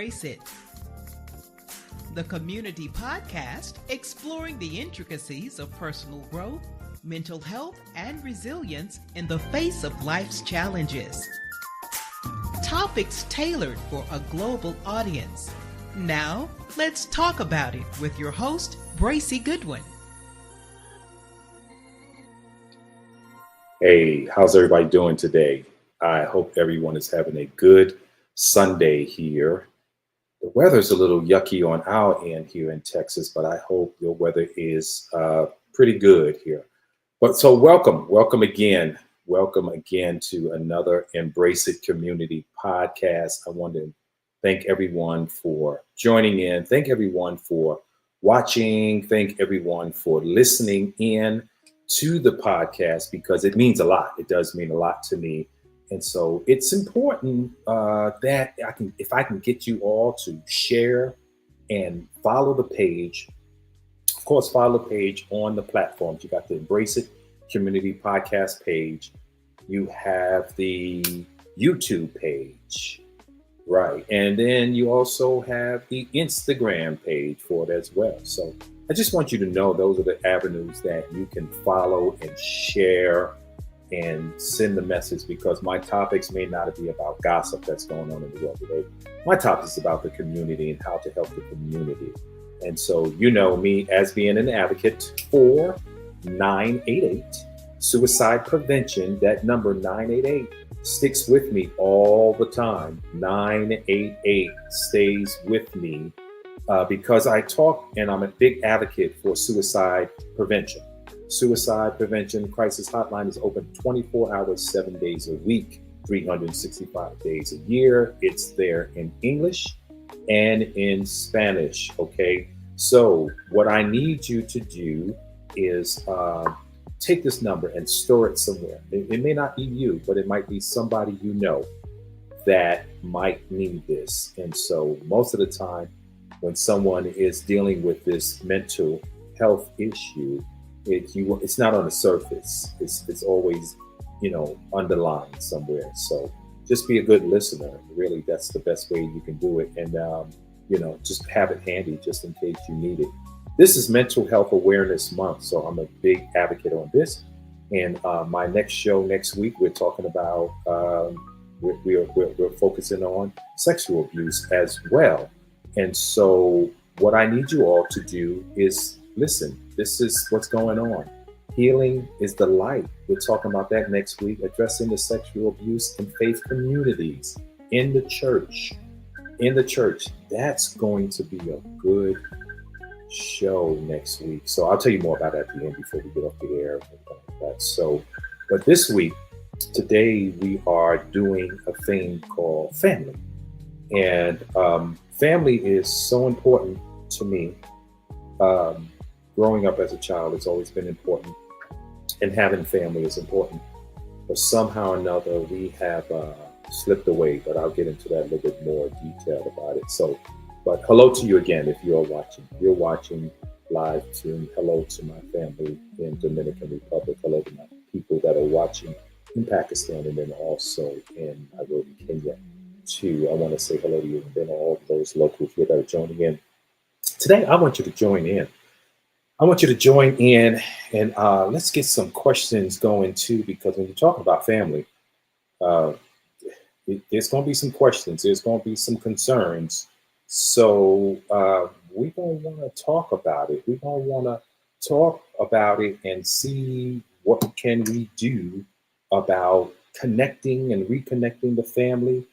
Embrace It, the community podcast exploring the intricacies of personal growth, mental health, and resilience in the face of life's challenges. Topics tailored for a global audience. Now, let's talk about it with your host, Bracy Goodwin. Hey, how's everybody doing today? I hope everyone is having a good Sunday here. The weather's a little yucky on our end here in Texas, but I hope your weather is pretty good here. But so welcome again to another Embrace It Community podcast. I want to thank everyone for joining in. Thank everyone for watching. Thank everyone for listening in to the podcast because it means a lot. It does mean a lot to me. And so it's important that if I can get you all to share and follow the page. Of course, follow the page on the platforms. You got the Embrace It Community Podcast page. You have the YouTube page, right? And then you also have the Instagram page for it as well. So I just want you to know those are the avenues that you can follow and share and send the message, because my topics may not be about gossip that's going on in the world today. My topic is about the community and how to help the community. And so, you know me as being an advocate for 988 suicide prevention. That number 988 sticks with me all the time. 988 stays with me because I talk and I'm a big advocate for suicide prevention. Suicide Prevention Crisis Hotline is open 24 hours, 7 days a week, 365 days a year. It's there in English and in Spanish, okay? So what I need you to do is take this number and store it somewhere. It may not be you, but it might be somebody you know that might need this. And so most of the time when someone is dealing with this mental health issue, it's not on the surface. It's always, underlined somewhere. So just be a good listener. Really, that's the best way you can do it. And, just have it handy just in case you need it. This is Mental Health Awareness Month. So I'm a big advocate on this. And my next show next week, we're talking about, we're focusing on sexual abuse as well. And so what I need you all to do is listen. This is what's going on. Healing is the light. We're talking about that next week, addressing the sexual abuse in faith communities, in the church. That's going to be a good show next week. So I'll tell you more about that at the end before we get off the air. So, but this week, today we are doing a thing called family. And family is so important to me. Growing up as a child, it's always been important, and having family is important. But somehow or another, we have slipped away. But I'll get into that a little bit more detail about it. So, but hello to you again if you're watching. If you're watching live stream, hello to my family in Dominican Republic. Hello to my people that are watching in Pakistan, and then also in Nairobi, Kenya. Too, I want to say hello to you, and then all of those locals here that are joining in. Today, I want you to join in. And let's get some questions going too, because when you talk about family, there's going to be some questions. There's going to be some concerns. So we're going to want to talk about it. We're going to want to talk about it and see what can we do about connecting and reconnecting the family.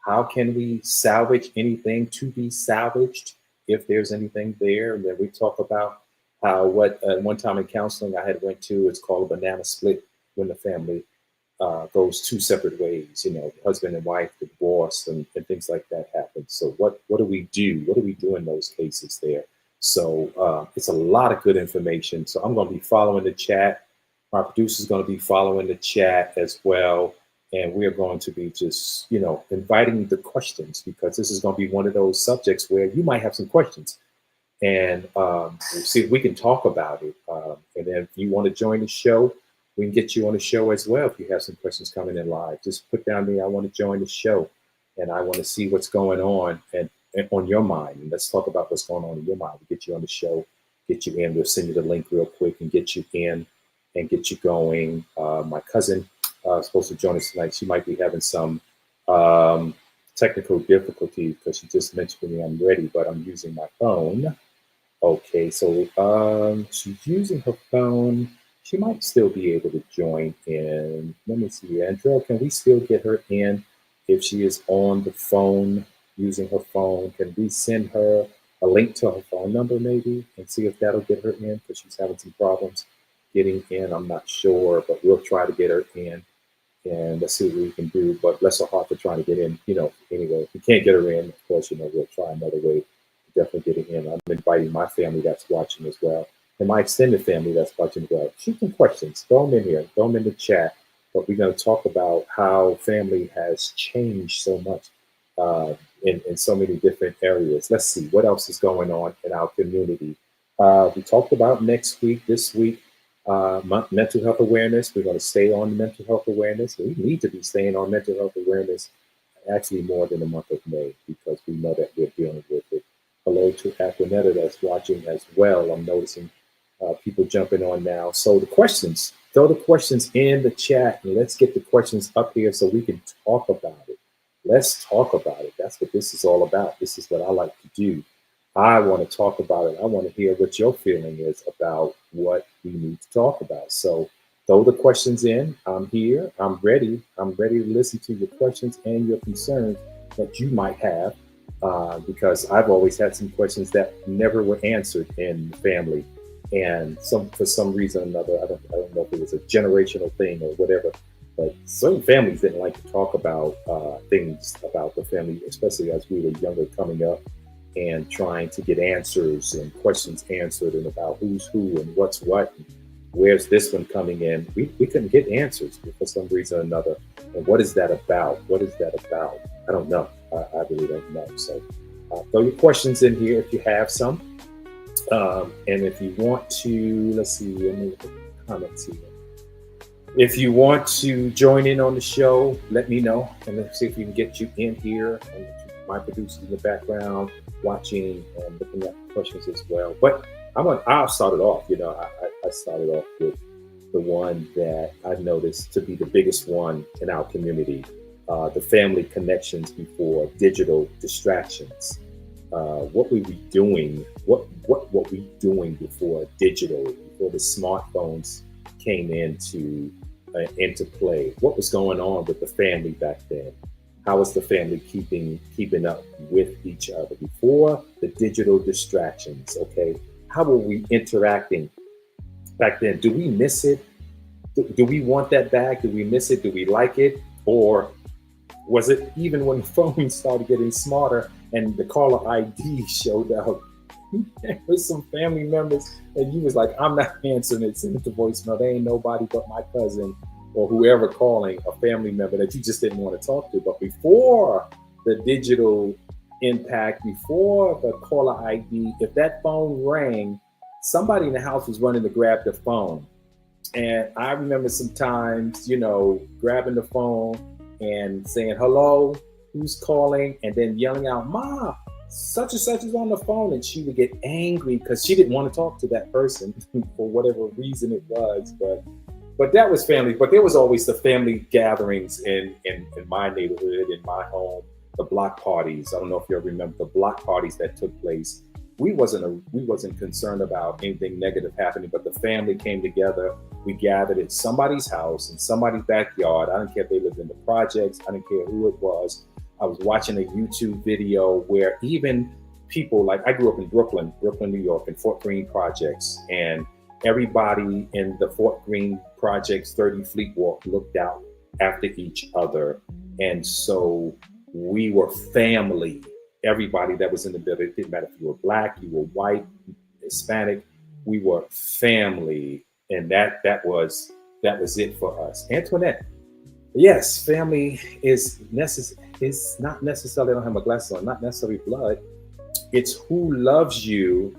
How can we salvage anything to be salvaged if there's anything there? And then we talk about how one time in counseling I had went to, it's called a banana split, when the family goes two separate ways, husband and wife divorce and things like that happen. So what do we do? What do we do in those cases there? So it's a lot of good information. So I'm going to be following the chat. My producer is going to be following the chat as well. And we are going to be just, inviting the questions, because this is going to be one of those subjects where you might have some questions. And we'll see if we can talk about it. And then if you want to join the show, we can get you on the show as well. If you have some questions coming in live, just put down there, I want to join the show and I want to see what's going on. And on your mind. And let's talk about what's going on in your mind. We'll get you on the show, get you in. We'll send you the link real quick and get you in and get you going. My cousin is supposed to join us tonight. She might be having some technical difficulty because she just mentioned to me I'm ready, but I'm using my phone. Okay, so she's using her phone. She might still be able to join in. Let me see. Andrea, can we still get her in if she is on the phone using her phone? Can we send her a link to her phone number maybe and see if that'll get her in because she's having some problems getting in? I'm not sure, but we'll try to get her in and let's see what we can do. But bless her heart for trying to get in. Anyway, if we can't get her in, of course, we'll try another way to definitely get her in. I'm inviting my family that's watching as well. And my extended family that's watching as well. Shoot some questions. Throw them in here. Throw them in the chat. But we're going to talk about how family has changed so much in so many different areas. Let's see what else is going on in our community. We talked about this week, mental health awareness. We're going to stay on mental health awareness. We need to be staying on mental health awareness actually more than the month of May because we know that we're dealing with it. Hello to Aquanetta that's watching as well. I'm noticing people jumping on now. So throw the questions in the chat and let's get the questions up here so we can talk about it. Let's talk about it. That's what this is all about. This is what I like to do. I want to talk about it. I want to hear what your feeling is about what we need to talk about. So throw the questions in. I'm here. I'm ready. I'm ready to listen to your questions and your concerns that you might have because I've always had some questions that never were answered in the family. And for some reason or another, I don't know if it was a generational thing or whatever, but certain families didn't like to talk about things about the family, especially as we were younger coming up and trying to get answers and questions answered and about who's who and what's what and where's this one coming in. We couldn't get answers for some reason or another. And what is that about? What is that about? I don't know. I really don't know. So throw your questions in here if you have some. And if you want to, let's see, let me look at the comments here. If you want to join in on the show, let me know. And let's see if we can get you in here. And my producers in the background watching and looking at questions as well. But I'll start it off. I started off with the one that I noticed to be the biggest one in our community, the family connections before digital distractions. What were we doing? What were we doing before before the smartphones came into play? What was going on with the family back then? How was the family keeping up with each other before the digital distractions? Okay, how were we interacting back then? Do we miss it? Do we want that back? Do we miss it? Do we like it? Or was it even when the phones started getting smarter and the caller ID showed up? There was some family members and you was like, I'm not answering it, send it to voicemail. There ain't nobody but my cousin or whoever calling, a family member that you just didn't want to talk to. But before the digital impact, before the caller ID, if that phone rang, somebody in the house was running to grab the phone. And I remember sometimes, grabbing the phone and saying, hello, who's calling? And then yelling out, Ma, such and such is on the phone. And she would get angry because she didn't want to talk to that person for whatever reason it was. But that was family. But there was always the family gatherings in my neighborhood, in my home, the block parties. I don't know if you remember the block parties that took place. We wasn't concerned about anything negative happening, but the family came together. We gathered at somebody's house, in somebody's backyard. I didn't care if they lived in the projects. I didn't care who it was. I was watching a YouTube video where even people, like I grew up in Brooklyn, New York, in Fort Greene projects, and everybody in the Fort Greene projects 30 Fleet Walk looked out after each other. And so we were family. Everybody that was in the building, it didn't matter if you were Black, you were white, Hispanic, we were family. And that was it for us. Antoinette, yes, family is not necessarily, I don't have my glasses on, not necessarily blood. It's who loves you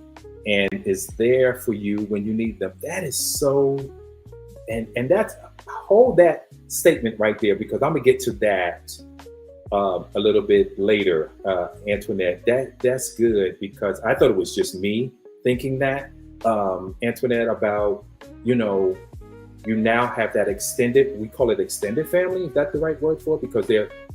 and is there for you when you need them. That is so, and that's, hold that statement right there, because I'm gonna get to that a little bit later, Antoinette. That's good because I thought it was just me thinking that, Antoinette, about, you know, you now have that extended, we call it extended family. Is that the right word for it? Because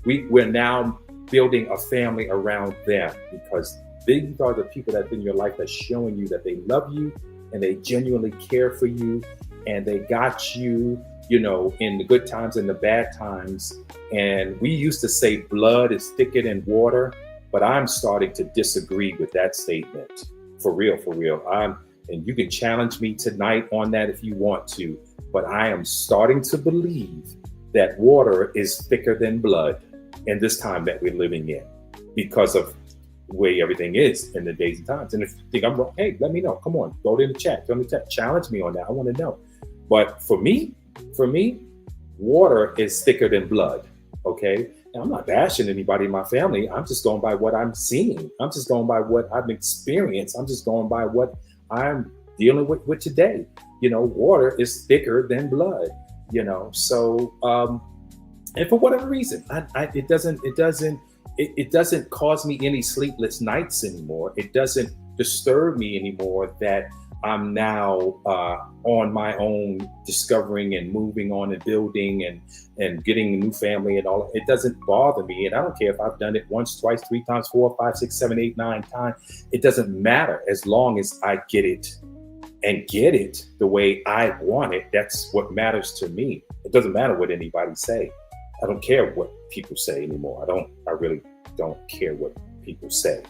we're now building a family around them, because these are the people that in your life that's showing you that they love you and they genuinely care for you, and they got you, you know, in the good times and the bad times. And we used to say blood is thicker than water, but I'm starting to disagree with that statement. For real, for real. And you can challenge me tonight on that if you want to, but I am starting to believe that water is thicker than blood in this time that we're living in, because of the way everything is in the days and times. And if you think I'm wrong, hey, let me know. Come on, go to the chat. Go to the chat. Challenge me on that. I want to know. But for me, water is thicker than blood. Okay. Now, I'm not bashing anybody in my family. I'm just going by what I'm seeing. I'm just going by what I've experienced. I'm just going by what I'm dealing with today. You know, water is thicker than blood, you know? So, and for whatever reason, it doesn't cause me any sleepless nights anymore. It doesn't disturb me anymore that I'm now on my own, discovering and moving on and building and getting a new family and all. It doesn't bother me. And I don't care if I've done it once, twice, 3 times, 4, 5, 6, 7, 8, 9 times. It doesn't matter as long as I get it and get it the way I want it. That's what matters to me. It doesn't matter what anybody say. I don't care what people say anymore. I really don't care what people say.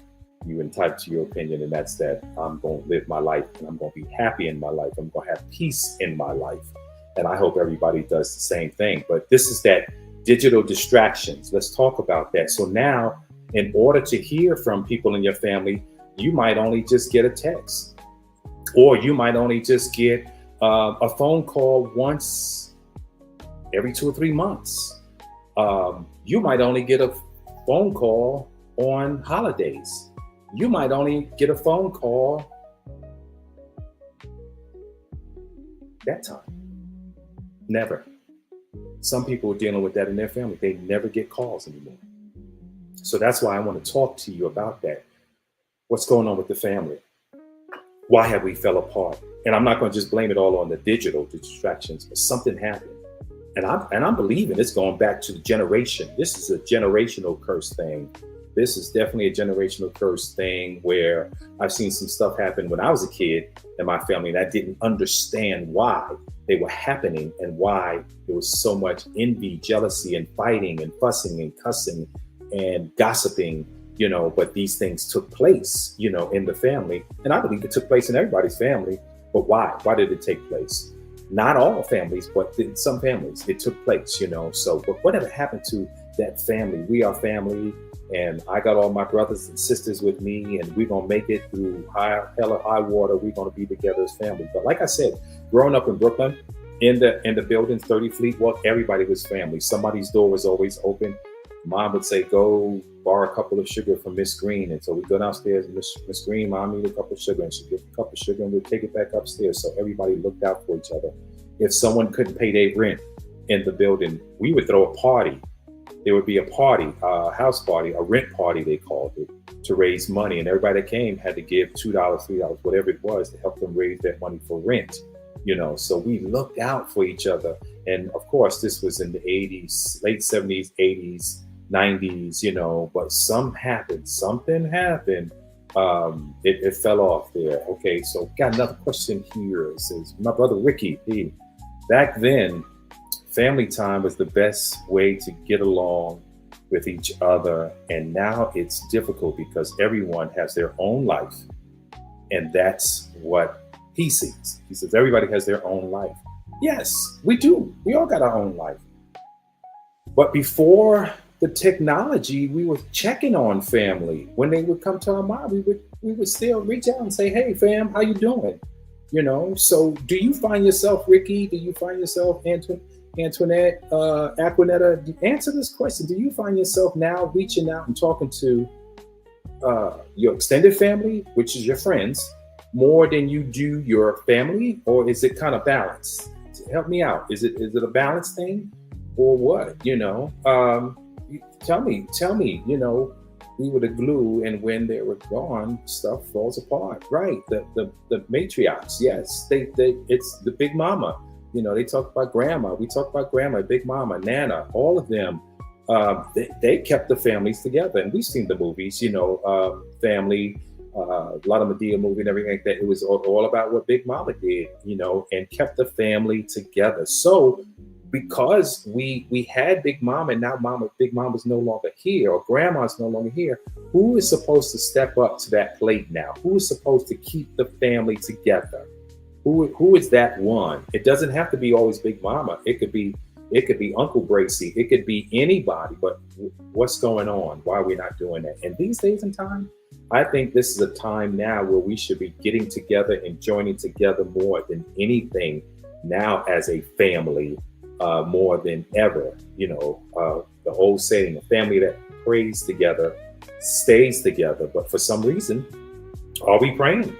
You entitled to your opinion, and that's that. I'm going to live my life, and I'm going to be happy in my life. I'm going to have peace in my life. And I hope everybody does the same thing. But this is that digital distractions. Let's talk about that. So now, in order to hear from people in your family, you might only just get a text, or you might only just get a phone call once every 2 or 3 months. You might only get a phone call on holidays. You might only get a phone call that time. Never. Some people are dealing with that in their family. They never get calls anymore. So that's why I want to talk to you about that. What's going on with the family? Why have we fell apart? And I'm not going to just blame it all on the digital distractions, but something happened. And I'm believing it's going back to the generation. This is a generational curse thing. This is definitely a generational curse thing where I've seen some stuff happen when I was a kid in my family, and I didn't understand why they were happening and why there was so much envy, jealousy, and fighting and fussing and cussing and gossiping, you know, but these things took place, you know, in the family. And I believe it took place in everybody's family. But why? Why did it take place? Not all families, but in some families it took place, you know. So, but whatever happened to that family? We are family. And I got all my brothers and sisters with me, and we're going to make it through hell or high water. We're going to be together as family. But like I said, growing up in Brooklyn, in the building, 30 Fleet Walk, everybody was family. Somebody's door was always open. Mom would say, go borrow a couple of sugar from Miss Green. And so we go downstairs, and Miss Green, Mom need a cup of sugar. And she'd get a cup of sugar, and we'd take it back upstairs. So everybody looked out for each other. If someone couldn't pay their rent in the building, we would throw a party. There would be a party, a house party, a rent party, they called it, to raise money. And everybody that came had to give $2, $3, whatever it was, to help them raise that money for rent, you know. So we looked out for each other. And of course, this was in the 80s, late 70s, 80s, 90s, you know, but something happened. It fell off there. Okay, so got another question here. It says, my brother Ricky, back then, family time was the best way to get along with each other. And now it's difficult because everyone has their own life. And that's what he sees. He says everybody has their own life. Yes, we do. We all got our own life. But before the technology, we were checking on family. When they would come to our mind, we would still reach out and say, hey, fam, how you doing? You know, so do you find yourself, Ricky? Do you find yourself, Antoinette, Aquanetta, answer this question. Do you find yourself now reaching out and talking to your extended family, which is your friends, more than you do your family? Or is it kind of balanced? Help me out. Is it a balanced thing or what? You know, tell me, we were the glue, and when they were gone, stuff falls apart. Right. The matriarchs, yes, it's the big mama. They talk about grandma. We talk about grandma, big mama, Nana, all of them. They kept the families together, and we've seen the movies, family, a lot of Madea movie and everything like that. It was all about what Big Mama did, and kept the family together. So because we had Big Mama, and now Big Mama's no longer here, or Grandma's no longer here, who is supposed to step up to that plate now? Who is supposed to keep the family together? Who is that one? It doesn't have to be always Big Mama. It could be Uncle Bracy. It could be anybody. But what's going on? Why are we not doing that? And these days and time, I think this is a time now where we should be getting together and joining together more than anything now as a family, more than ever. The old saying, a family that prays together stays together. But for some reason, are we praying?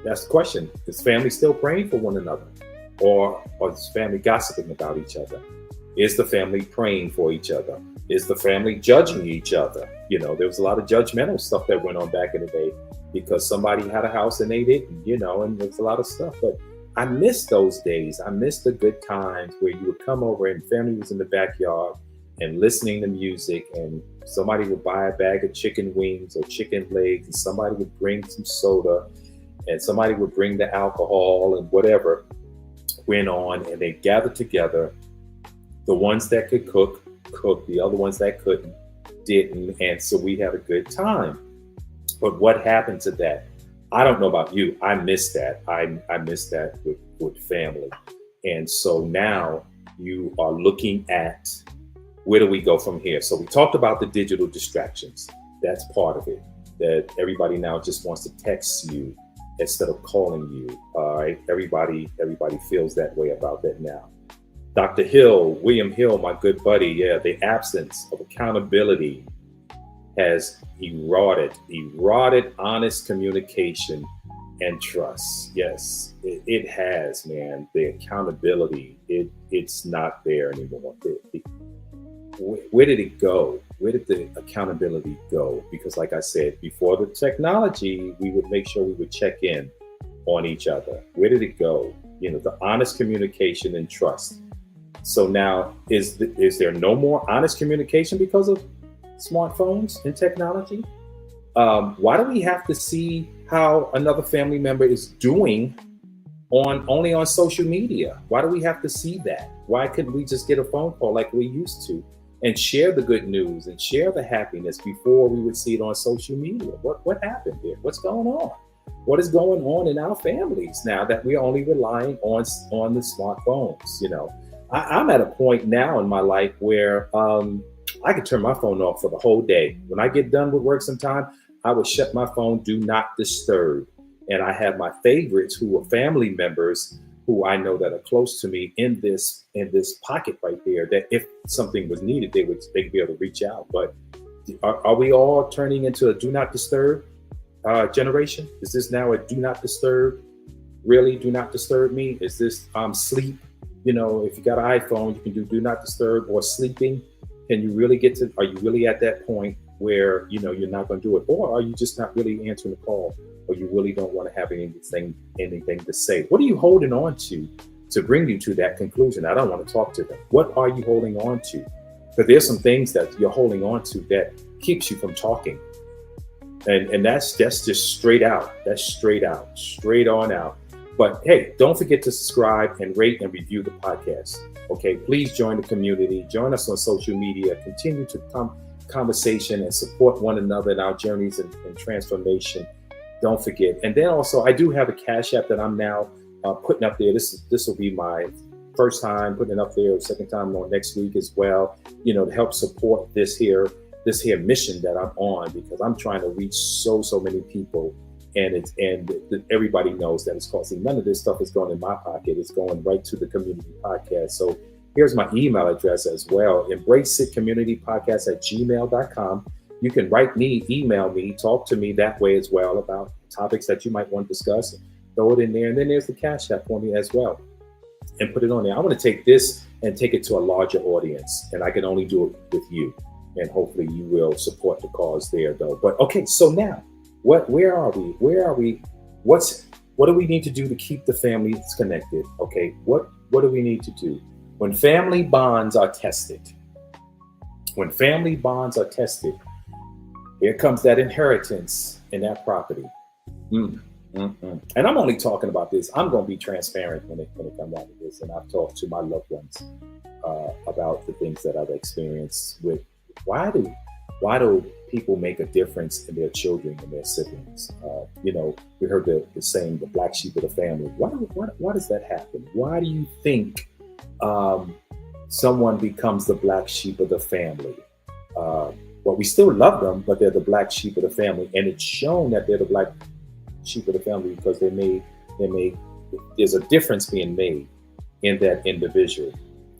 That's the question. Is family still praying for one another? Or is family gossiping about each other? Is the family praying for each other? Is the family judging each other? There was a lot of judgmental stuff that went on back in the day because somebody had a house and they didn't, and there's a lot of stuff. But I miss those days. I miss the good times where you would come over and family was in the backyard and listening to music, and somebody would buy a bag of chicken wings or chicken legs, and somebody would bring some soda, and somebody would bring the alcohol, and whatever went on, and they gathered together. The ones that could cook, the other ones that couldn't, didn't. And so we had a good time. But what happened to that? I don't know about you. I miss that. I miss that with family. And so now you are looking at, where do we go from here? So we talked about the digital distractions. That's part of it. That everybody now just wants to text you instead of calling you. All right. Everybody feels that way about that now. Dr. Hill, William Hill, my good buddy, the absence of accountability has eroded honest communication and trust. Yes, it has, man. The accountability, it's not there anymore. Where did it go? Where did the accountability go? Because like I said, before the technology, we would make sure we would check in on each other. Where did it go? The honest communication and trust. So now, is there no more honest communication because of smartphones and technology? Why do we have to see how another family member is doing only on social media? Why do we have to see that? Why couldn't we just get a phone call like we used to and share the good news and share the happiness before we would see it on social media? What happened there? What's going on? What is going on in our families now that we're only relying on the smartphones? I'm at a point now in my life where I could turn my phone off for the whole day. When I get done with work sometime, I would shut my phone, do not disturb. And I have my favorites who are family members who I know that are close to me in this pocket right there, that if something was needed, they'd be able to reach out. But are we all turning into a do not disturb generation? Is this now a do not disturb? Really, do not disturb me? Is this sleep? If you got an iPhone, you can do not disturb or sleeping. Are you really at that point where, you're not going to do it? Or are you just not really answering the call? Or you really don't want to have anything to say? What are you holding on to bring you to that conclusion? I don't want to talk to them. What are you holding on to? But there's some things that you're holding on to that keeps you from talking. And that's just straight out. That's straight on out. But hey, don't forget to subscribe and rate and review the podcast. Okay, please join the community. Join us on social media. Continue to conversation and support one another in our journeys and transformation. Don't forget. And then also, I do have a Cash App that I'm now putting up there. This will be my first time putting it up there, second time on next week as well. To help support this here mission that I'm on, because I'm trying to reach so many people. And everybody knows that it's costing. None of this stuff is going in my pocket. It's going right to the community podcast. So here's my email address as well. embraceitcommunitypodcast@gmail.com. You can write me, email me, talk to me that way as well about topics that you might want to discuss. Throw it in there. And then there's the Cash App for me as well. And put it on there. I want to take this and take it to a larger audience. And I can only do it with you. and hopefully you will support the cause there, though. But okay, so now, where are we? Where are we? What do we need to do to keep the families connected? Okay, what do we need to do when family bonds are tested? When family bonds are tested, here comes that inheritance in that property. Mm, And I'm only talking about this. I'm going to be transparent when it comes out of this. And I've talked to my loved ones about the things that I've experienced with why do people make a difference in their children and their siblings? We heard the saying, the black sheep of the family. Why does that happen? Why do you think someone becomes the black sheep of the family? Well, we still love them, but they're the black sheep of the family. And it's shown that they're the black sheep of the family because there's a difference being made in that individual.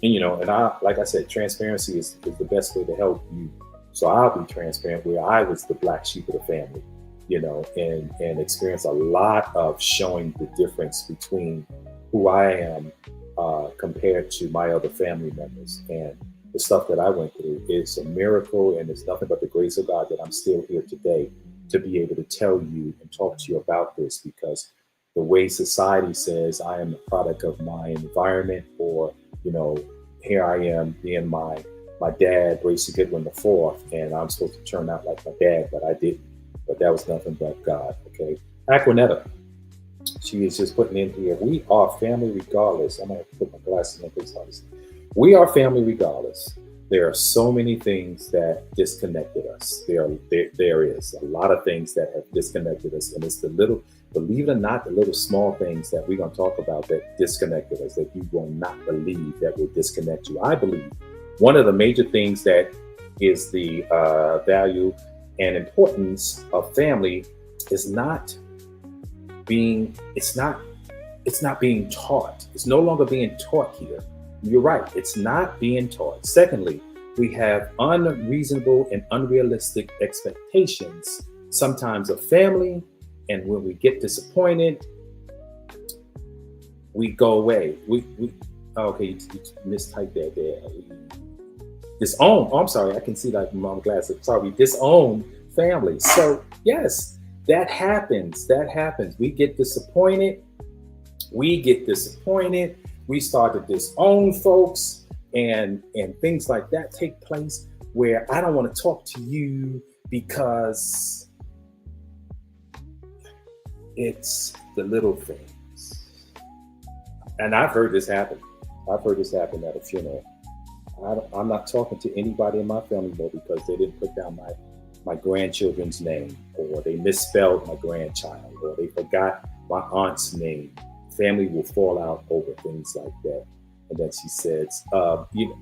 And like I said, transparency is the best way to help you. So I'll be transparent where I was the black sheep of the family, and experience a lot of showing the difference between who I am compared to my other family members. And the stuff that I went through is a miracle, and it's nothing but the grace of God that I'm still here today to be able to tell you and talk to you about this, because the way society says I am the product of my environment, or, here I am being my dad, Bracy Goodwin IV, and I'm supposed to turn out like my dad, but I didn't. But that was nothing but God, okay? Aquanetta, she is just putting in here, we are family regardless. I'm going to put my glasses on this honestly. We are family regardless. There are so many things that disconnected us. There is a lot of things that have disconnected us. And it's believe it or not, the little small things that we're going to talk about that disconnected us, that you will not believe that will disconnect you. I believe one of the major things that is the value and importance of family is not being taught. It's no longer being taught here. You're right. It's not being taught. Secondly, we have unreasonable and unrealistic expectations, sometimes of family. And when we get disappointed, we go away. Okay, you mistyped that there. Disown. Oh, I'm sorry. I can see that from my glasses. Sorry, disown family. So yes, that happens. We get disappointed. We start to disown folks, and things like that take place where I don't want to talk to you because it's the little things. And I've heard this happen. At a funeral. I'm not talking to anybody in my family more because they didn't put down my grandchildren's name, or they misspelled my grandchild, or they forgot my aunt's name. Family will fall out over things like that. And then she says,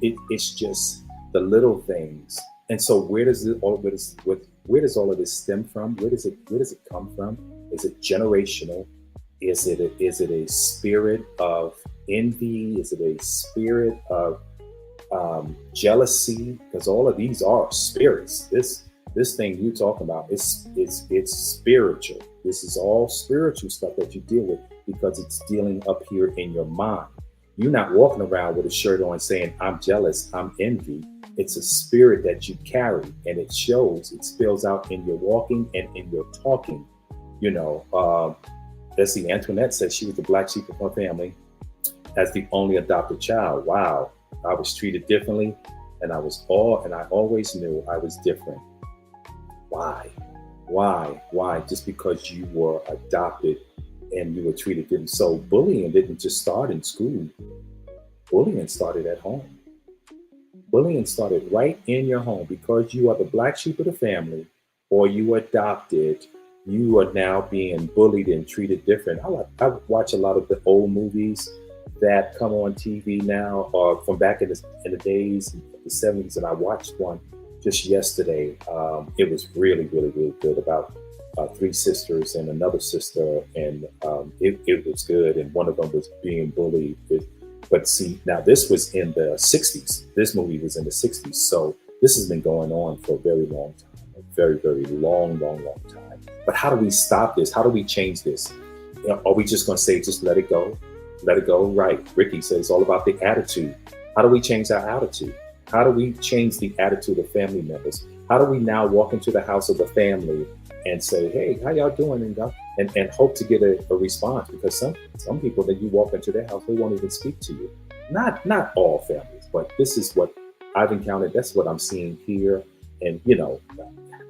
it's just the little things. And so where does all of this stem from? Where does it come from? Is it generational? Is it a spirit of envy? Is it a spirit of jealousy? Because all of these are spirits. This thing you talking about, it's spiritual. This is all spiritual stuff that you deal with, because it's dealing up here in your mind. You're not walking around with a shirt on saying, I'm jealous, I'm envy. It's a spirit that you carry, and it spills out in your walking and in your talking. Let's see, Antoinette says she was the black sheep of her family as the only adopted child. Wow, I was treated differently, and I always knew I was different. Why? Just because you were adopted and you were treated different. So bullying didn't just start in school. Bullying started at home. Bullying started right in your home. Because you are the black sheep of the family, or you adopted, you are now being bullied and treated different. I watch a lot of the old movies that come on TV now, or from back in the days, the 70s, and I watched one just yesterday. It was really, really, really good, about three sisters and another sister, and it was good. And one of them was being bullied. But see, now this was in the 60s. This movie was in the 60s. So this has been going on for a very long time, a very, very long time. But how do we stop this? How do we change this? Are we just going to say, just let it go? Let it go? Right. Ricky says it's all about the attitude. How do we change our attitude? How do we change the attitude of family members? How do we now walk into the house of the family and say, hey, how y'all doing? And hope to get a response, because some people that you walk into their house, they won't even speak to you. Not all families, but this is what I've encountered. That's what I'm seeing here. And,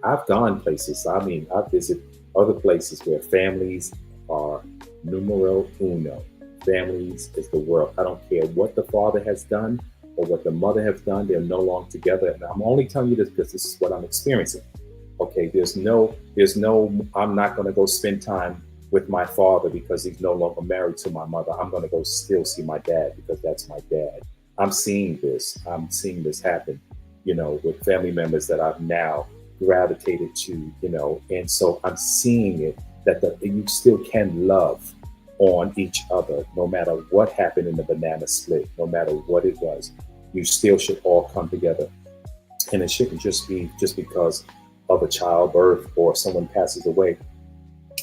I've gone places. I mean, I've visited other places where families are numero uno. Families is the world. I don't care what the father has done or what the mother has done. They're no longer together. And I'm only telling you this because this is what I'm experiencing. Okay, there's no, I'm not going to go spend time with my father because he's no longer married to my mother. I'm going to go still see my dad because that's my dad. I'm seeing this happen, with family members that I've now gravitated to, and so I'm seeing it that you still can love on each other, no matter what happened in the banana split, no matter what it was. You still should all come together, and it shouldn't just be just because of a childbirth or someone passes away,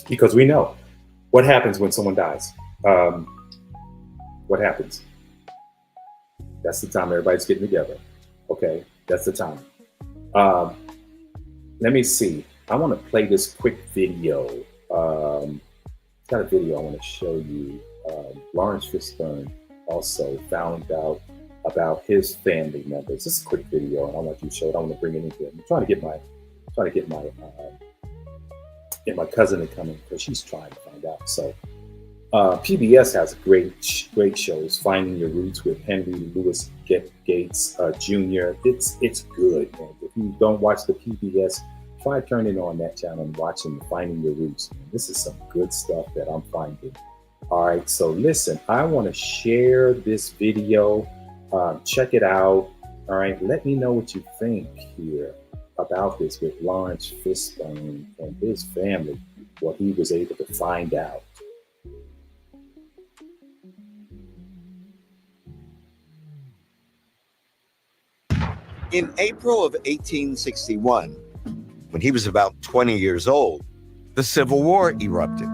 because we know what happens when someone dies. What happens? That's the time everybody's getting together. Okay, that's the time. Let me see. I want to play this quick video. Got a video I want to show you. Lawrence Fishburne also found out about his family members. This is a quick video, and I want you to show it. I want to bring it in here. I'm trying to get my cousin to come in because she's trying to find out. So PBS has great shows. Finding Your Roots with Henry Louis Gates Jr. It's good, man. If you don't watch the PBS, try turning on that channel and watching Finding Your Roots. Man. This is some good stuff that I'm finding. All right, so listen, I want to share this video. Check it out. All right, let me know what you think here about this with Lawrence Fishburne and his family, what he was able to find out. In April of 1861, when he was about 20 years old, the Civil War erupted.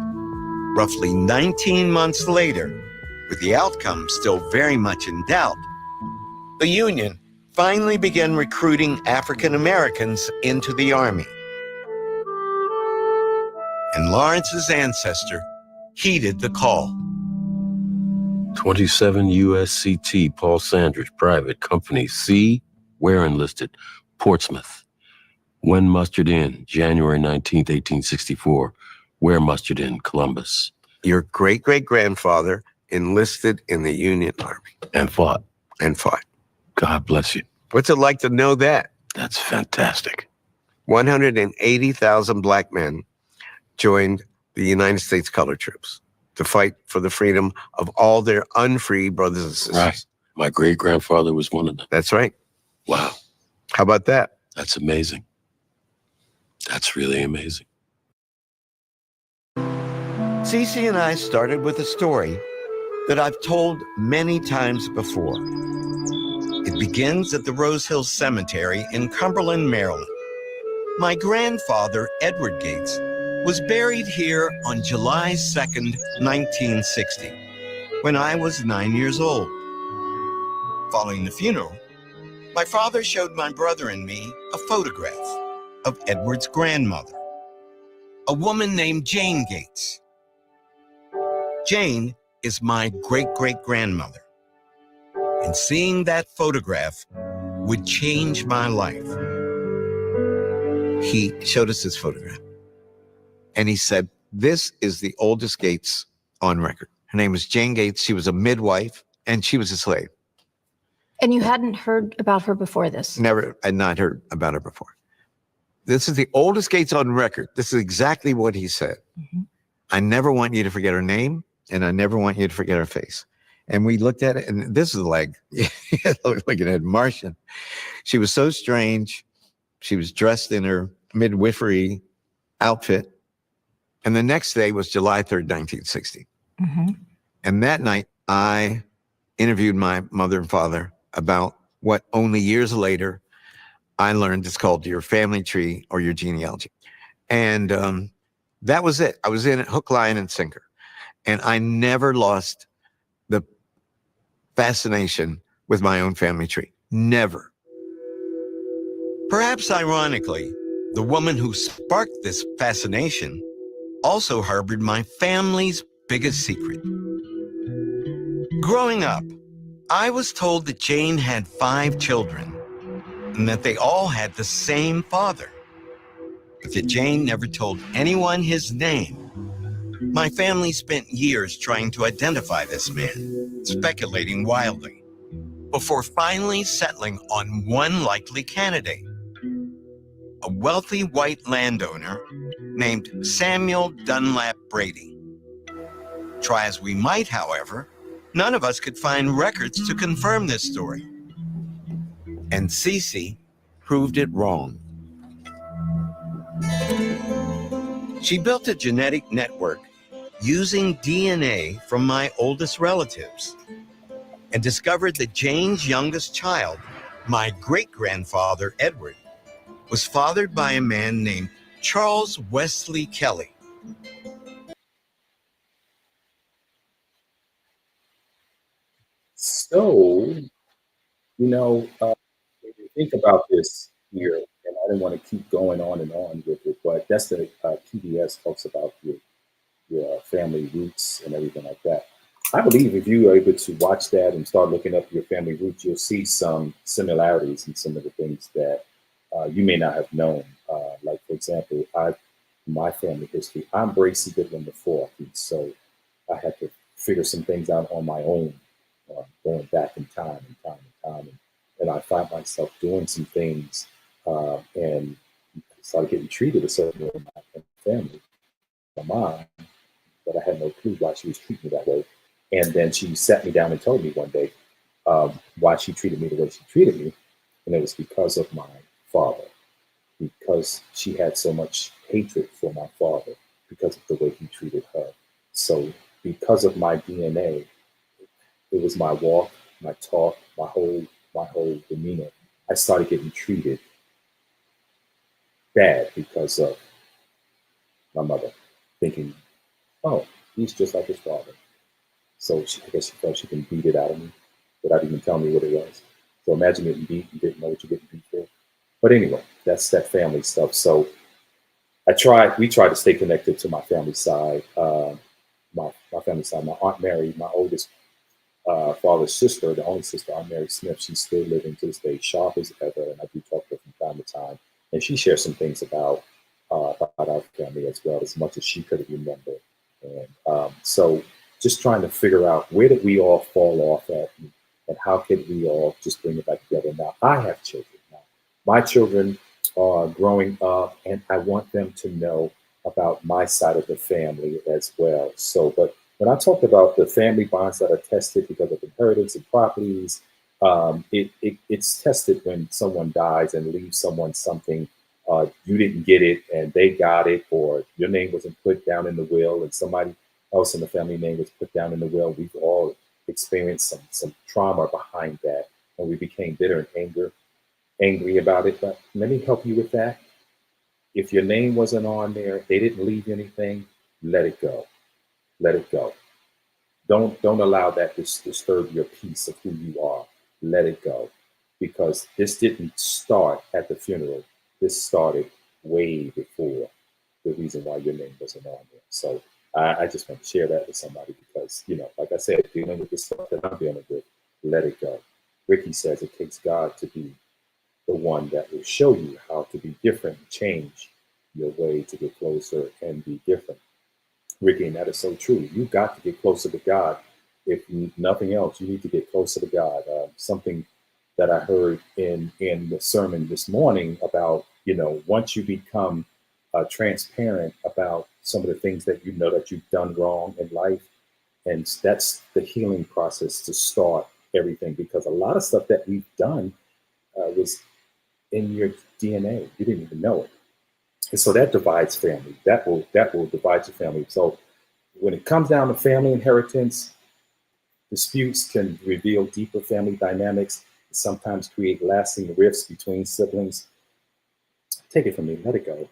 Roughly 19 months later, with the outcome still very much in doubt, the Union finally began recruiting African Americans into the Army. And Lawrence's ancestor heeded the call. 27 USCT Paul Sandridge, Private Company C, where enlisted? Portsmouth. When mustered in? January 19th, 1864. Where mustered in? Columbus. Your great-great-grandfather enlisted in the Union Army. And fought. And fought. God bless you. What's it like to know that? That's fantastic. 180,000 black men joined the United States Colored Troops to fight for the freedom of all their unfree brothers and sisters. Right. My great-grandfather was one of them. That's right. Wow. How about that? That's amazing. That's really amazing. Cece and I started with a story that I've told many times before. It begins at the Rose Hill Cemetery in Cumberland, Maryland. My grandfather, Edward Gates, was buried here on July 2nd, 1960, when I was 9 years old. Following the funeral, my father showed my brother and me a photograph of Edward's grandmother, a woman named Jane Gates. Jane is my great-great-grandmother, and seeing that photograph would change my life. He showed us this photograph, and he said, "This is the oldest Gates on record. Her name was Jane Gates. She was a midwife, and she was a slave." And you hadn't heard about her before this? Never, I'd not heard about her before. This is the oldest Gates on record. This is exactly what he said. Mm-hmm. I never want you to forget her name, and I never want you to forget her face. And we looked at it, and this is the leg. It looked like it had Martian. She was so strange. She was dressed in her midwifery outfit. And the next day was July 3rd, 1960. Mm-hmm. And that night, I interviewed my mother and father about what only years later I learned is called your family tree or your genealogy. And that was it. I was in it hook, line, and sinker. And I never lost the fascination with my own family tree. Never. Perhaps ironically, the woman who sparked this fascination also harbored my family's biggest secret. Growing up, I was told that Jane had 5 children and that they all had the same father, but that Jane never told anyone his name. My family spent years trying to identify this man, speculating wildly, before finally settling on one likely candidate: a wealthy white landowner named Samuel Dunlap Brady. Try as we might, however, none of us could find records to confirm this story. And Cece proved it wrong. She built a genetic network using DNA from my oldest relatives and discovered that Jane's youngest child, my great-grandfather Edward, was fathered by a man named Charles Wesley Kelly. So, when you think about this here, and I didn't want to keep going on and on with it, but that's the PBS talks about your family roots and everything like that. I believe if you are able to watch that and start looking up your family roots, you'll see some similarities in some of the things that you may not have known. Like, for example, my family history, I'm Bracy Goodwin IV, and so I had to figure some things out on my own, going back in time and time and time. And I find myself doing some things and started getting treated a certain way in my family. My mom, but I had no clue why she was treating me that way. And then she sat me down and told me one day why she treated me the way she treated me. And it was because of my father, because she had so much hatred for my father because of the way he treated her. So because of my DNA, it was my walk, my talk, my whole demeanor. I started getting treated bad because of my mother, thinking, oh, he's just like his father. So I guess she felt she can beat it out of me without even telling me what it was. So imagine getting beat, you didn't know what you're getting beat for. But anyway, that's that family stuff. So we tried to stay connected to my family side. My family side, my Aunt Mary, my oldest father's sister, the only sister, Aunt Mary Smith, she's still living to this day, sharp as ever, and I do talk to her from time to time. And she shares some things about our family as well, as much as she could remember. And so just trying to figure out where did we all fall off at, and how could we all just bring it back together. Now, I have children. Now, my children are growing up, and I want them to know about my side of the family as well. So, but when I talked about the family bonds that are tested because of inheritance and properties, it's tested when someone dies and leaves someone something. You didn't get it and they got it, or your name wasn't put down in the will and somebody else in the family name was put down in the will. We've all experienced some trauma behind that, and we became bitter and angry about it. But let me help you with that. If your name wasn't on there, they didn't leave anything, let it go. Let it go. Don't allow that to disturb your peace of who you are. Let it go. Because this didn't start at the funeral. This started way before the reason why your name wasn't on there. So I just want to share that with somebody because, like I said, dealing with the stuff that I'm dealing with, let it go. Ricky says it takes God to be the one that will show you how to be different, change your way to get closer and be different. Ricky, and that is so true. You've got to get closer to God. If nothing else, you need to get closer to God. Something that I heard in the sermon this morning about, once you become transparent about some of the things that you know that you've done wrong in life, and that's the healing process to start everything, because a lot of stuff that we've done was in your DNA. You didn't even know it. And so that divides family. That will divide your family. So when it comes down to family inheritance, disputes can reveal deeper family dynamics, and sometimes create lasting rifts between siblings. Take it from me, let it go.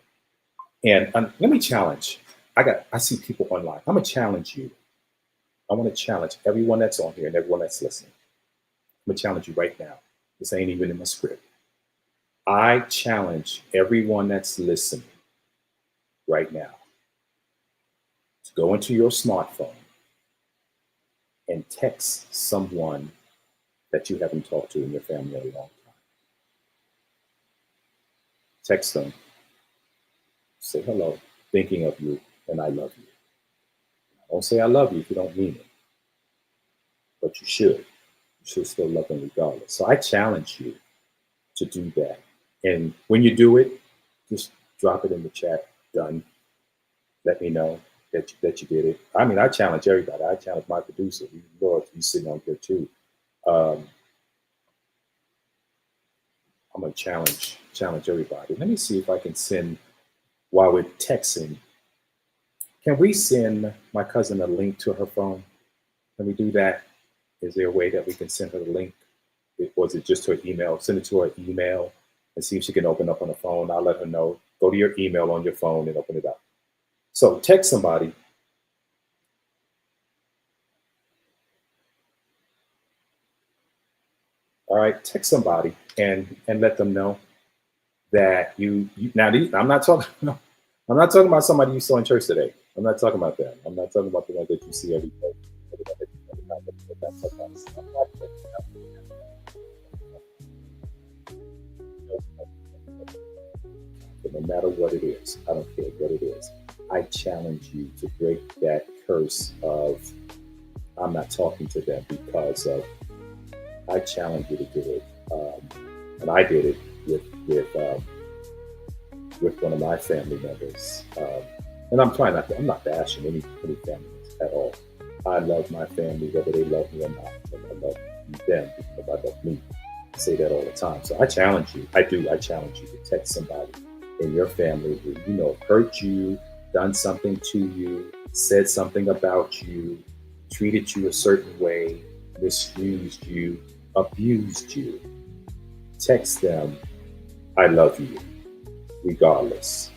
And let me challenge. I see people online. I'm gonna challenge you. I want to challenge everyone that's on here and everyone that's listening. I'm gonna challenge you right now. This ain't even in my script. I challenge everyone that's listening right now to go into your smartphone and text someone that you haven't talked to in your family in a long time. Text them, say hello, thinking of you, and I love you. Don't say I love you if you don't mean it, but you should. You should still love them regardless. So I challenge you to do that. And when you do it, just drop it in the chat. Done. Let me know that you did it. I mean, I challenge everybody. I challenge my producer. Lord, he's sitting on here too. I'm gonna challenge everybody. Let me see if I can send, while we're texting, can we send my cousin a link to her phone? Can we do that? Is there a way that we can send her the link? Or is it just her email? Send it to her email and see if she can open up on the phone. I'll let her know. Go to your email on your phone and open it up. So text somebody. All right, text somebody and let them know that you now. I'm not talking about somebody you saw in church today. I'm not talking about that. I'm not talking about the one that you see every day. No matter what it is, I don't care what it is. I challenge you to break that curse of I'm not talking to them because of. I challenge you to do it, and I did it with one of my family members. And I'm trying not to. I'm not bashing any families at all. I love my family, whether they love me or not. I love them because I love me. I say that all the time. So I challenge you. I challenge you to text somebody in your family who hurt you, done something to you, said something about you, treated you a certain way, misused you, abused you. Text them, I love you, regardless.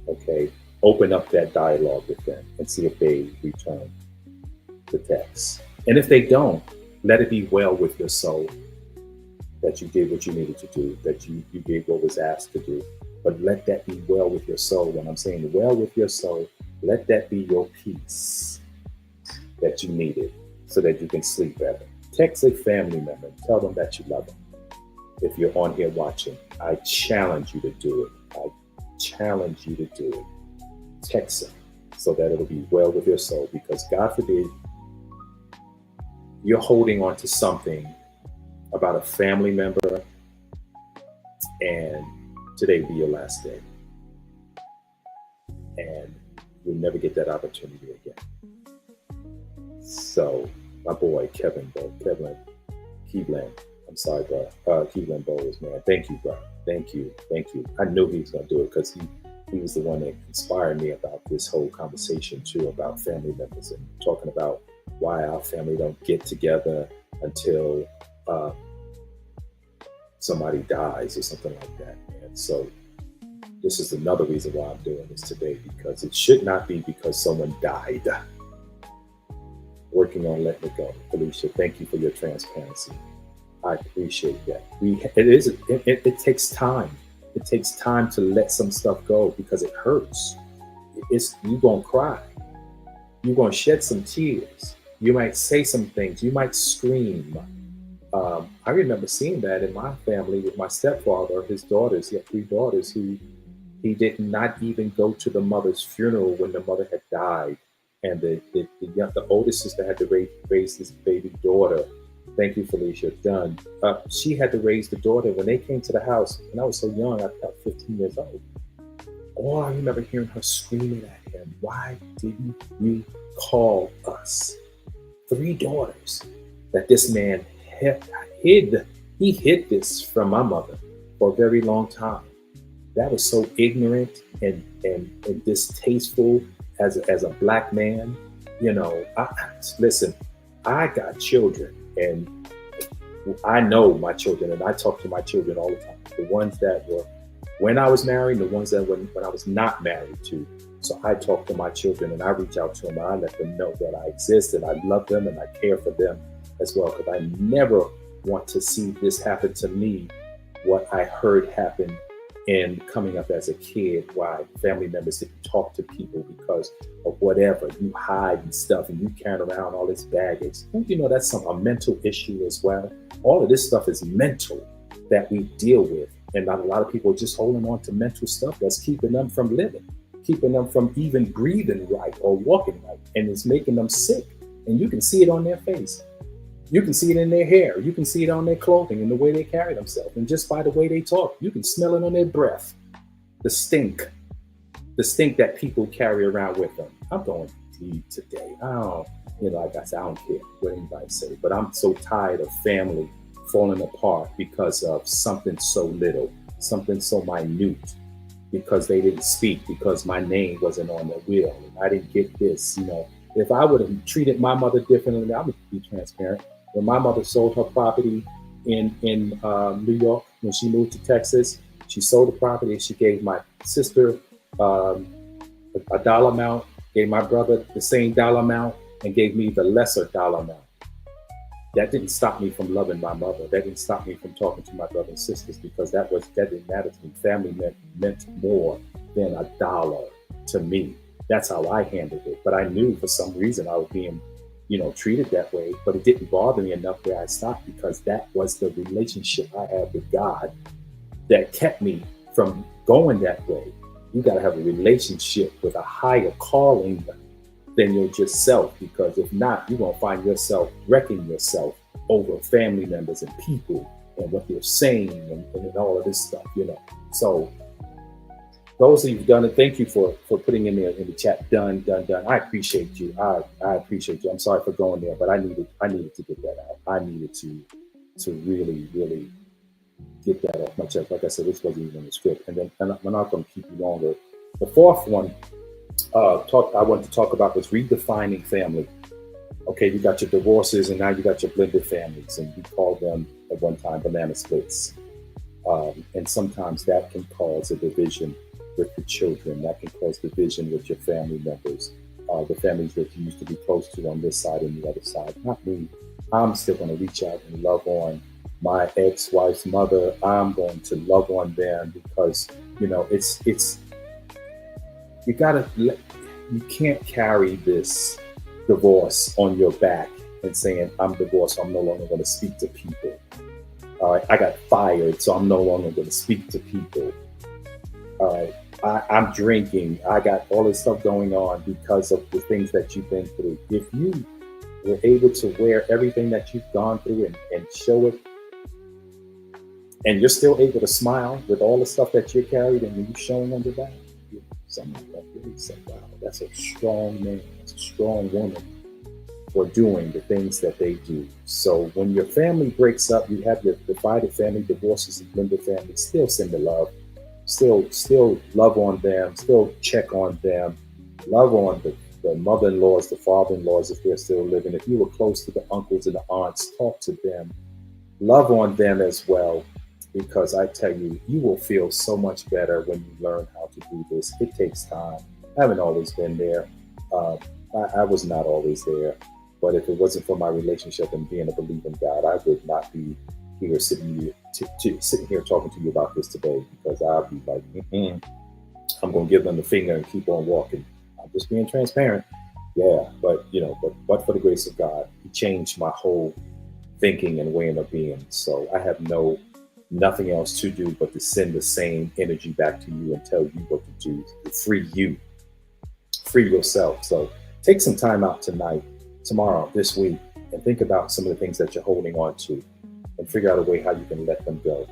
Okay? Open up that dialogue with them and see if they return the text. And if they don't, let it be well with your soul that you did what you needed to do, that you did what was asked to do. But let that be well with your soul. When I'm saying well with your soul, let that be your peace that you needed so that you can sleep better. Text a family member, tell them that you love them. If you're on here watching, I challenge you to do it. I challenge you to do it. Text them so that it'll be well with your soul, because God forbid you're holding on to something about a family member and today will be your last day. And you'll never get that opportunity again. So, my boy, Kevin Keelan, I'm sorry, bro. Keelan Bowles, man. Thank you, bro. Thank you. I knew he was going to do it because he was the one that inspired me about this whole conversation too, about family members and talking about why our family don't get together until somebody dies or something like that. And so this is another reason why I'm doing this today, because it should not be because someone died. Working on letting it go. Felicia, thank you for your transparency. I appreciate that. It takes time. It takes time to let some stuff go because it hurts. You're going to cry. You're going to shed some tears. You might say some things. You might scream. I remember seeing that in my family with my stepfather, his daughters. He had 3 daughters who he did not even go to the mother's funeral when the mother had died. And the oldest sister had to raise this baby daughter. Thank you, Felicia. Done. She had to raise the daughter. When they came to the house, and I was so young, I was 15 years old. Oh, I remember hearing her screaming at him, "Why didn't you call us?" 3 daughters that this man hid. He hid this from my mother for a very long time. That was so ignorant and distasteful as a black man. Listen, I got children and I know my children, and I talk to my children all the time. The ones that were when I was married, the ones that when I was not married to. So I talk to my children and I reach out to them and I let them know that I exist and I love them and I care for them as well, because I never want to see this happen to me what I heard happen in coming up as a kid, why family members didn't talk to people because of whatever. You hide and stuff and you carry around all this baggage. Don't you know that's a mental issue as well? All of this stuff is mental that we deal with. And not a lot of people are just holding on to mental stuff that's keeping them from living, keeping them from even breathing right or walking right. And it's making them sick. And you can see it on their face. You can see it in their hair. You can see it on their clothing and the way they carry themselves. And just by the way they talk, you can smell it on their breath. The stink that people carry around with them. I'm going deep today. Like I said, I don't care what anybody say, but I'm so tired of family falling apart because of something so little, something so minute, because they didn't speak, because my name wasn't on the will. And I didn't get this, If I would have treated my mother differently, I would be transparent. When my mother sold her property in New York, when she moved to Texas, she sold the property and she gave my sister a dollar amount, gave my brother the same dollar amount, and gave me the lesser dollar amount. That didn't stop me from loving my mother. That didn't stop me from talking to my brothers and sisters, because that didn't matter to me. Family meant more than a dollar to me. That's how I handled it. But I knew for some reason I was being, treated that way, but it didn't bother me enough where I stopped, because that was the relationship I had with God that kept me from going that way. You got to have a relationship with a higher calling than your just self, because if not, you're going to find yourself wrecking yourself over family members and people and what they're saying and all of this stuff, So those of you who've done it, thank you for putting in there in the chat. Done. I appreciate you. I appreciate you. I'm sorry for going there, but I needed to get that out. I needed to really, really get that off my chest. Like I said, this wasn't even a script. And then I'm not going to keep you longer. The fourth one I wanted to talk about was redefining family. Okay, you got your divorces and now you got your blended families, and we called them at one time banana splits. And sometimes that can cause a division with the children. That can cause division with your family members, the families that you used to be close to on this side and the other side. Not me. I'm still going to reach out and love on my ex-wife's mother. I'm going to love on them because, it's you can't carry this divorce on your back and saying, I'm divorced, so I'm no longer going to speak to people. I got fired, so I'm no longer going to speak to people. I'm drinking. I got all this stuff going on because of the things that you've been through. If you were able to wear everything that you've gone through and show it, and you're still able to smile with all the stuff that you carried and you're showing on your back, someone that really said, wow, that's a strong man, that's a strong woman for doing the things that they do. So when your family breaks up, you have your divided family, divorces and blended families, still send the love, still love on them, still check on them, love on the mother-in-laws, the father-in-laws, if they're still living. If you were close to the uncles and the aunts, talk to them, love on them as well. Because I tell you, you will feel so much better when you learn how to do this. It takes time. I haven't always been there. I was not always there. But if it wasn't for my relationship and being a believer in God, I would not be here sitting here talking to you about this today, because I'll be like, I'm going to give them the finger and keep on walking. I'm just being transparent. Yeah, but but for the grace of God, He changed my whole thinking and way of being. So I have nothing else to do but to send the same energy back to you and tell you what to do to free you, free yourself. So take some time out tonight, tomorrow, this week, and think about some of the things that you're holding on to and figure out a way how you can let them go.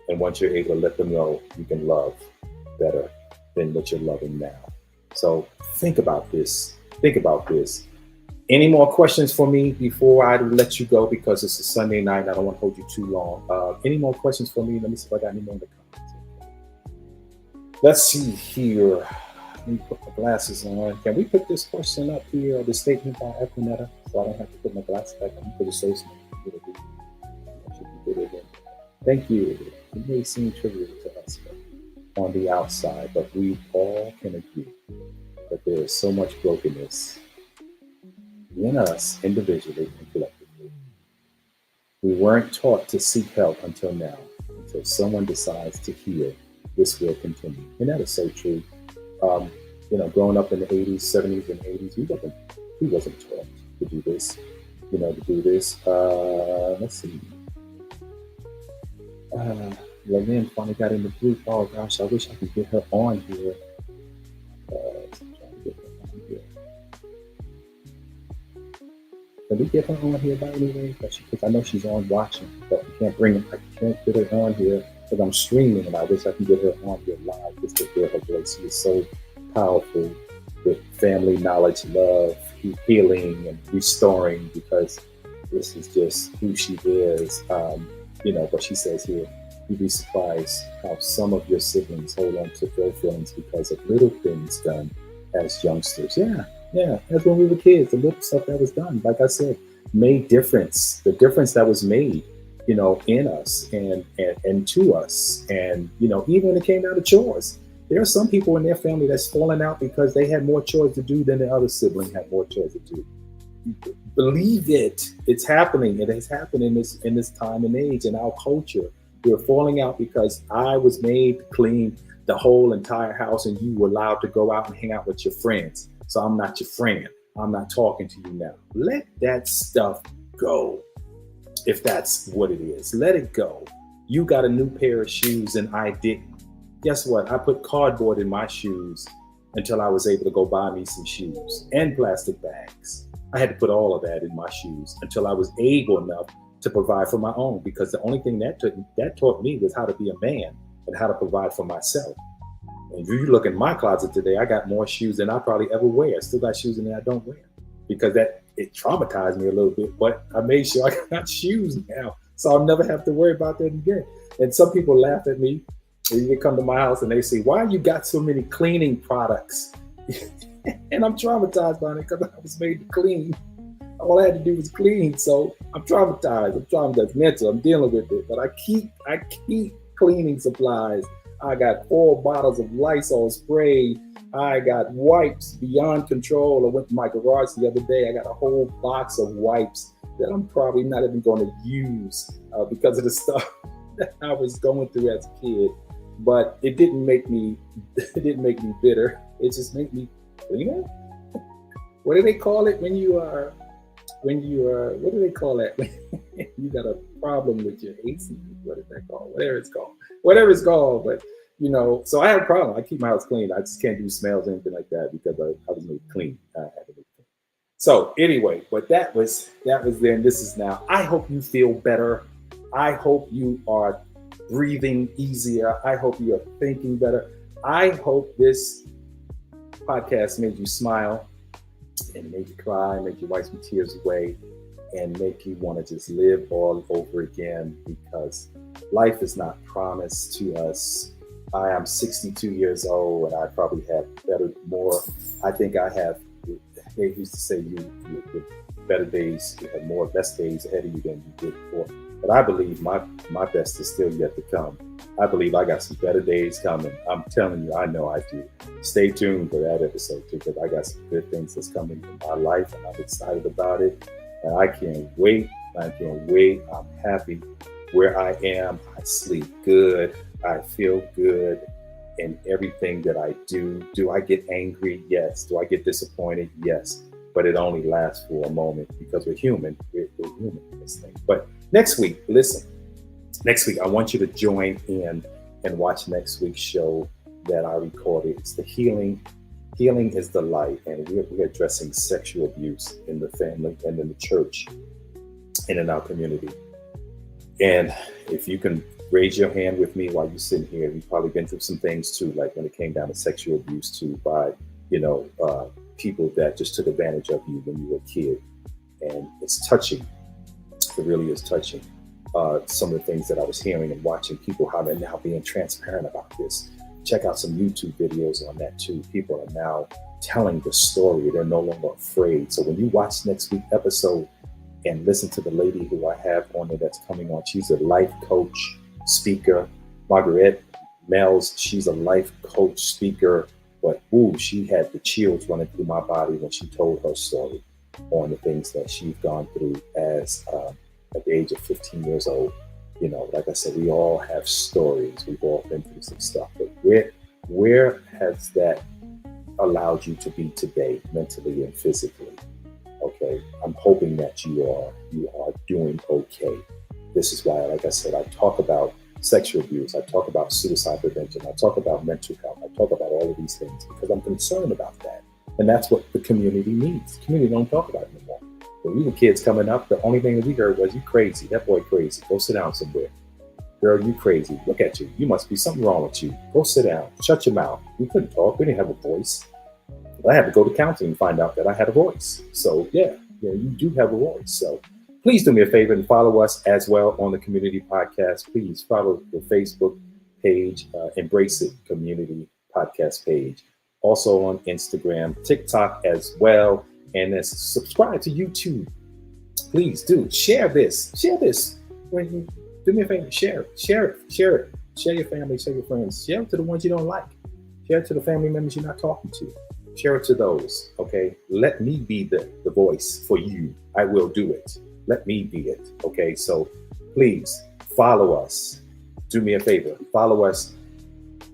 And once you're able to let them go, you can love better than what you're loving now. So think about this. Think about this. Any more questions for me before I let you go? Because it's a Sunday night. I don't want to hold you too long. Any more questions for me? Let me see if I got any more in the comments. Let's see here. Let me put my glasses on. Can we put this question up here, the statement by Equinetta, so I don't have to put my glasses back on for the statement? Thank you. It may seem trivial to us on the outside, but we all can agree that there is so much brokenness in us individually and collectively. We weren't taught to seek help until until someone decides to heal, this will continue. And that is so true. Growing up in the 80s, 70s, and 80s, we wasn't taught to do this. Let's see. Lynn finally got in the group. Oh gosh, I wish I could get her on here. Can we get her on here by any way? Because I know she's on watching, but we can't bring her. I can't get her on here because I'm streaming, and I wish I could get her on here live just to hear her voice. She is so powerful with family knowledge, love, healing, and restoring, because this is just who she is. But she says here, you'd be surprised how some of your siblings hold on to their feelings because of little things done as youngsters. Yeah, that's when we were kids. The little stuff that was done, like I said, made difference. The difference that was made, in us and to us. And, even when it came down to chores, there are some people in their family that's falling out because they had more chores to do than the other sibling had more chores to do. Believe it. It's happening. It has happened in this time and age in our culture. We're falling out because I was made to clean the whole entire house and you were allowed to go out and hang out with your friends. So I'm not your friend. I'm not talking to you now. Let that stuff go. If that's what it is, let it go. You got a new pair of shoes and I didn't. Guess what? I put cardboard in my shoes until I was able to go buy me some shoes and plastic bags. I had to put all of that in my shoes until I was able enough to provide for my own, because the only thing that taught me was how to be a man and how to provide for myself. And if you look in my closet today, I got more shoes than I probably ever wear. I still got shoes in there I don't wear because it traumatized me a little bit, but I made sure I got shoes now, so I'll never have to worry about that again. And some people laugh at me. They come to my house and they say, why you got so many cleaning products? And I'm traumatized by it because I was made to clean. All I had to do was clean. So I'm traumatized. Mental. I'm dealing with it. But I keep cleaning supplies. I got 4 bottles of Lysol spray. I got wipes beyond control. I went to my garage the other day. I got a whole box of wipes that I'm probably not even going to use because of the stuff that I was going through as a kid. But it didn't make me bitter. It just made me cleaner. What do they call it when you are? What do they call that? You got a problem with your AC. What is that called? Whatever it's called. But so I have a problem. I keep my house clean. I just can't do smells or anything like that because I was made clean. I had to be clean. So anyway, but that was then. This is now. I hope you feel better. I hope you are breathing easier. I hope you are thinking better. I hope this podcast made you smile and made you cry, made you wipe some tears away, and make you want to just live all over again, because life is not promised to us. I am 62 years old and I probably have I think I have, they used to say you with better days, you have more best days ahead of you than you did before. But I believe my best is still yet to come. I believe I got some better days coming. I'm telling you, I know I do. Stay tuned for that episode too, because I got some good things that's coming in my life and I'm excited about it. And I can't wait. I'm happy where I am. I sleep good. I feel good in everything that I do. Do I get angry? Yes. Do I get disappointed? Yes. But it only lasts for a moment because we're human. We're human in this thing. But next week, I want you to join in and watch next week's show that I recorded. It's the Healing is the Light. And we're addressing sexual abuse in the family and in the church and in our community. And if you can raise your hand with me while you're sitting here, you've probably been through some things too, like when it came down to sexual abuse too, by, people that just took advantage of you when you were a kid. And it's touching. It really is touching. Some of the things that I was hearing and watching, people how they're now being transparent about this. Check out some YouTube videos on that too. People are now telling the story. They're no longer afraid. So when you watch next week's episode and listen to the lady who I have on there that's coming on, she's a life coach, speaker. Margaret Mells, she's a life coach, speaker. But she had the chills running through my body when she told her story on the things that she's gone through as at the age of 15 years old. You know, like I said, we all have stories. We've all been through some stuff. But where has that allowed you to be today, mentally and physically? Okay, I'm hoping that you are doing okay. This is why, like I said, I talk about sexual abuse, I talk about suicide prevention, I talk about mental health, I talk about all of these things because I'm concerned about that. And that's what the community needs. The community don't talk about it anymore. When we were kids coming up, the only thing that we heard was, "You crazy, that boy crazy, go sit down somewhere. Girl, you crazy, look at you, you must be something wrong with you. Go sit down, shut your mouth." We couldn't talk, we didn't have a voice. I had to go to counseling and find out that I had a voice. So yeah, you do have a voice. So please do me a favor and follow us as well on the Community Podcast. Please follow the Facebook page, Embrace It Community Podcast page. Also on Instagram, TikTok as well. And then subscribe to YouTube. Please do share this. Share this. When you do me a favor, share it. Share it. Share it. Share your family, share your friends. Share it to the ones you don't like. Share it to the family members you're not talking to. Share it to those, okay? Let me be the voice for you. I will do it. Let me be it, okay? So please follow us. Do me a favor, follow us.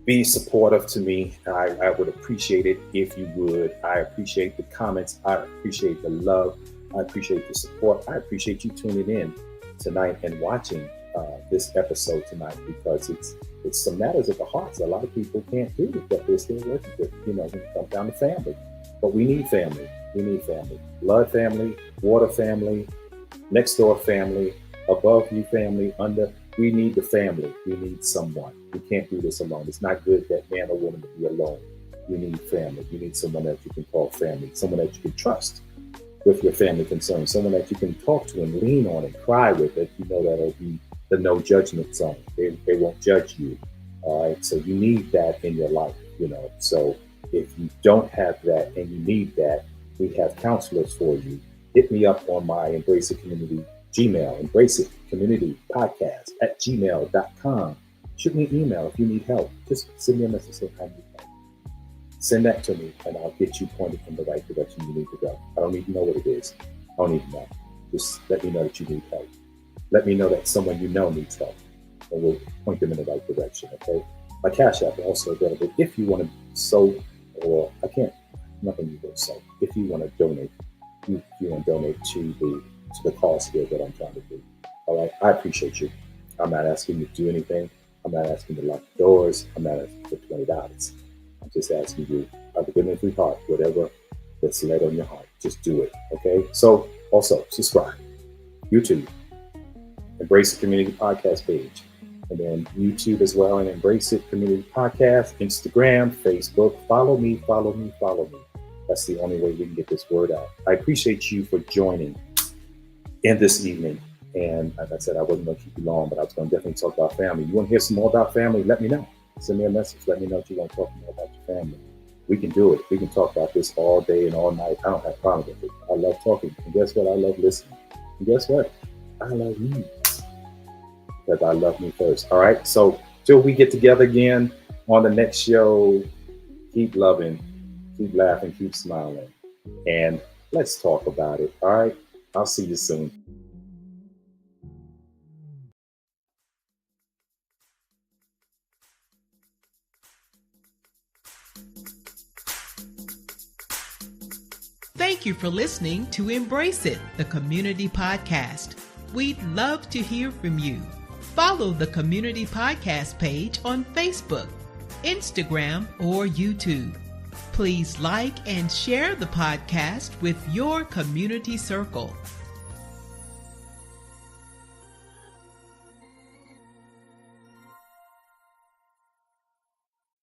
Be supportive to me. I would appreciate it if you would. I appreciate the comments. I appreciate the love. I appreciate the support. I appreciate you tuning in tonight and watching this episode tonight, because it's some matters of the heart. A lot of people can't do it, but they're still working with, when it comes down to family. But we need family. We need family. Blood family, water family, next door family, above you family, under. We need the family. We need someone. We can't do this alone. It's not good that man or woman to be alone. You need family. You need someone that you can call family, someone that you can trust with your family concerns, someone that you can talk to and lean on and cry with, that you know that'll be the no judgment zone. They won't judge you. All right. So you need that in your life, So if you don't have that and you need that, we have counselors for you. Hit me up on my Embrace It Community Gmail, Embrace It Community Podcast @gmail.com. Shoot me an email if you need help. Just send me a message, say I need help. Send that to me and I'll get you pointed in the right direction you need to go. I don't need to know what it is. I don't need to know. Just let me know that you need help. Let me know that someone you know needs help, and we'll point them in the right direction, okay? My Cash App is also available if you want to sow, or nothing you will sow. If you want to donate, you want to donate to the cause here that I'm trying to do. All right, I appreciate you. I'm not asking you to do anything. I'm not asking you to lock the doors. I'm not asking for $20. I'm just asking you, out of the goodness of your heart, whatever that's led on your heart, just do it, okay? So also subscribe. YouTube, Embrace It Community Podcast page. And then YouTube as well, and Embrace It Community Podcast, Instagram, Facebook. Follow me. That's the only way we can get this word out. I appreciate you for joining in this evening. And like I said, I wasn't going to keep you long, but I was going to definitely talk about family. You want to hear some more about family? Let me know. Send me a message. Let me know if you want to talk more about your family. We can do it. We can talk about this all day and all night. I don't have a problem with it. I love talking. And guess what? I love listening. And guess what? I love you. Because I love me first. All right. So till we get together again on the next show, keep loving, keep laughing, keep smiling. And let's talk about it. All right. I'll see you soon. Thank you for listening to Embrace It, the Community Podcast. We'd love to hear from you. Follow the Community Podcast page on Facebook, Instagram, or YouTube. Please like and share the podcast with your community circle.